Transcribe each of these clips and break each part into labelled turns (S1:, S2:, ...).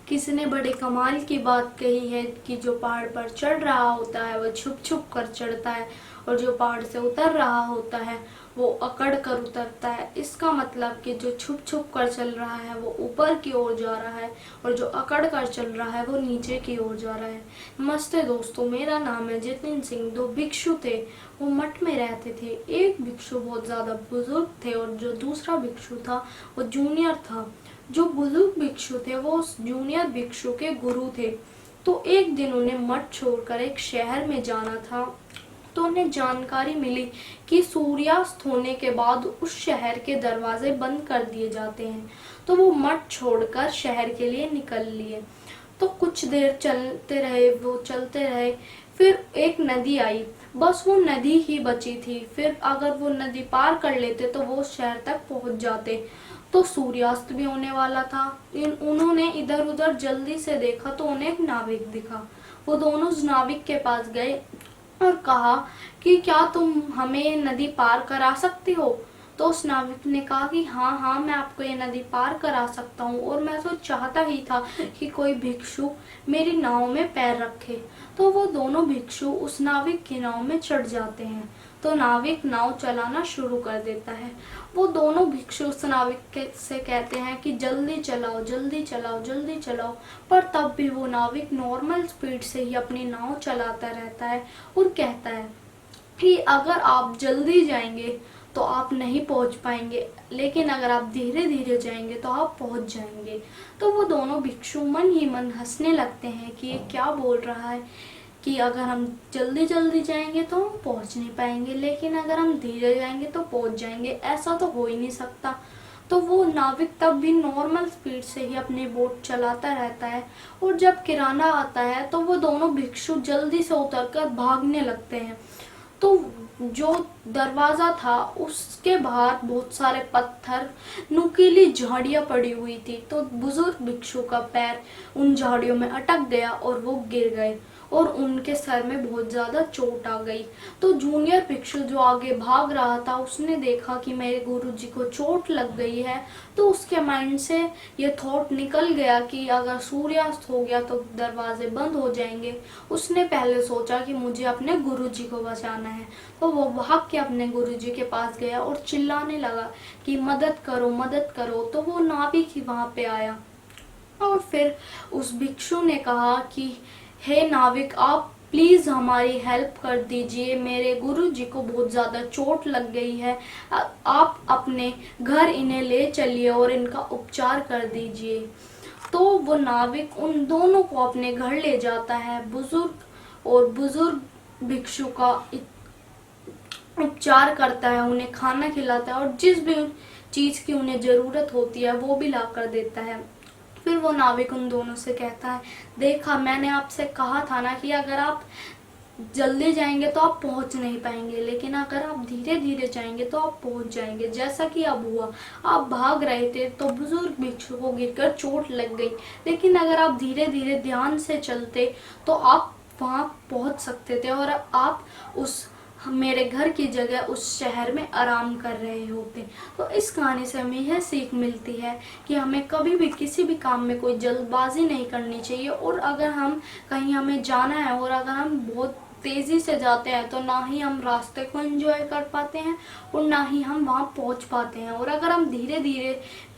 S1: किसी ने बड़े कमाल की बात कही है कि जो पहाड़ पर चढ़ रहा होता है वो छुप छुप कर चढ़ता है और जो पहाड़ से उतर रहा होता है वो अकड़ कर उतरता है। इसका मतलब कि जो छुप छुप कर चल रहा है वो ऊपर की ओर जा रहा है और जो अकड़ कर चल रहा है वो नीचे की ओर जा रहा है। नमस्ते दोस्तों, मेरा नाम है जितिन सिंह। दो भिक्षु थे, वो मठ में रहते थे। एक भिक्षु बहुत ज्यादा बुजुर्ग थे और जो दूसरा भिक्षु था वो जूनियर था। जो बुजुर्ग भिक्षु थे वो उस जूनियर भिक्षु के गुरु थे। तो एक दिन उन्हें मठ छोड़कर एक शहर में जाना था। तो उन्हें जानकारी मिली कि सूर्यास्त होने के बाद उस शहर के दरवाजे बंद कर दिए जाते हैं। तो वो मठ छोड़कर शहर के लिए निकल लिए। तो कुछ देर चलते रहे, वो चलते रहे। फिर एक नदी आई, बस वो नदी ही बची थी। फिर अगर वो नदी पार कर लेते तो वो शहर तक पहुंच जाते। तो सूर्यास्त भी होने वाला था। उन्होंने इधर उधर जल्दी से देखा तो उन्हें एक नाविक दिखा। वो दोनों उस नाविक के पास गए और कहा कि क्या तुम हमें नदी पार करा सकती हो। तो उस नाविक ने कहा कि हाँ हाँ, मैं आपको ये नदी पार करा सकता हूँ और मैं तो चाहता ही था कि कोई भिक्षु मेरी नाव में पैर रखे। तो वो दोनों भिक्षु उस नाविक की नाव में चढ़ जाते हैं। तो नाविक नाव चलाना शुरू कर देता है। वो दोनों भिक्षु उस नाविक से कहते हैं कि जल्दी चलाओ, जल्दी चलाओ, जल्दी चलाओ। पर तब भी वो नाविक नॉर्मल स्पीड से ही अपनी नाव चलाता रहता है और कहता है कि अगर आप जल्दी जाएंगे तो आप नहीं पहुंच पाएंगे, लेकिन अगर आप धीरे धीरे जाएंगे तो आप पहुंच जाएंगे। तो वो दोनों भिक्षु मन ही मन हंसने लगते हैं कि ये क्या बोल रहा है कि अगर हम जल्दी जल्दी जाएंगे तो हम पहुंच नहीं पाएंगे, लेकिन अगर हम धीरे जाएंगे तो पहुंच जाएंगे। ऐसा तो हो ही नहीं सकता। तो वो नाविक तब भी नॉर्मल स्पीड से ही अपनी बोट चलाता रहता है और जब किराना आता है तो वो दोनों भिक्षु जल्दी से उतरकर भागने लगते हैं। तो जो दरवाजा था उसके बाहर बहुत सारे पत्थर, नुकीली झाड़ियां पड़ी हुई थी। तो बुजुर्ग भिक्षु का पैर उन झाड़ियों में अटक गया और वो गिर गए और उनके सर में बहुत ज्यादा चोट आ गई। तो जूनियर भिक्षु जो आगे भाग रहा था उसने देखा कि मेरे गुरुजी को चोट लग गई है। तो उसके माइंड से ये थॉट निकल गया कि अगर सूर्यास्त हो गया तो दरवाजे बंद हो जाएंगे। उसने पहले सोचा कि मुझे अपने गुरुजी को बचाना है। तो वो भाग के अपने गुरुजी के पास गया और चिल्लाने लगा कि मदद करो, मदद करो। तो वो नाविक ही वहां पे आया और फिर उस भिक्षु ने कहा कि हे नाविक, आप प्लीज हमारी हेल्प कर दीजिए, मेरे गुरुजी को बहुत ज्यादा चोट लग गई है। आप अपने घर इन्हें ले चलिए और इनका उपचार कर दीजिए। तो वो नाविक उन दोनों को अपने घर ले जाता है। बुजुर्ग भिक्षु का उपचार करता है, उन्हें खाना खिलाता है और जिस भी चीज की उन्हें जरूरत होती है वो भी ला कर देता है। फिर वो नाविक उन दोनों से कहता है, देखा, मैंने आपसे कहा था ना कि अगर आप जल्दी जाएंगे तो आप पहुंच नहीं पाएंगे, लेकिन अगर आप धीरे धीरे जाएंगे तो आप पहुंच जाएंगे। जैसा कि अब हुआ, आप भाग रहे थे तो बुजुर्ग भिक्षु को गिरकर चोट लग गई, लेकिन अगर आप धीरे धीरे ध्यान से चलते तो आप वहां पहुंच सकते थे और आप उस मेरे घर की जगह उस शहर में आराम कर रहे होते। तो इस कहानी से हमें यह सीख मिलती है कि हमें कभी भी किसी भी काम में कोई जल्दबाजी नहीं करनी चाहिए और अगर हम कहीं हमें जाना है और अगर हम बहुत तेजी से जाते हैं तो ना ही हम रास्ते को एंजॉय कर पाते हैं और ना ही हम वहां पहुंच पाते हैं। और अगर हम धीरे धीरे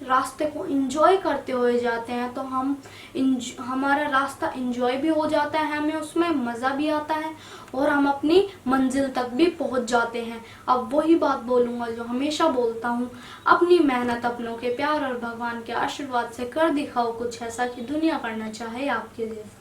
S1: रास्ते को एंजॉय करते हुए जाते हैं तो हमारा रास्ता एंजॉय भी हो जाता है, हमें उसमें मजा भी आता है और हम अपनी मंजिल तक भी पहुंच जाते हैं। अब वही बात बोलूंगा जो हमेशा बोलता हूँ, अपनी मेहनत, अपनों के प्यार और भगवान के आशीर्वाद से कर दिखाओ कुछ ऐसा कि दुनिया करना चाहे आपके जैसा।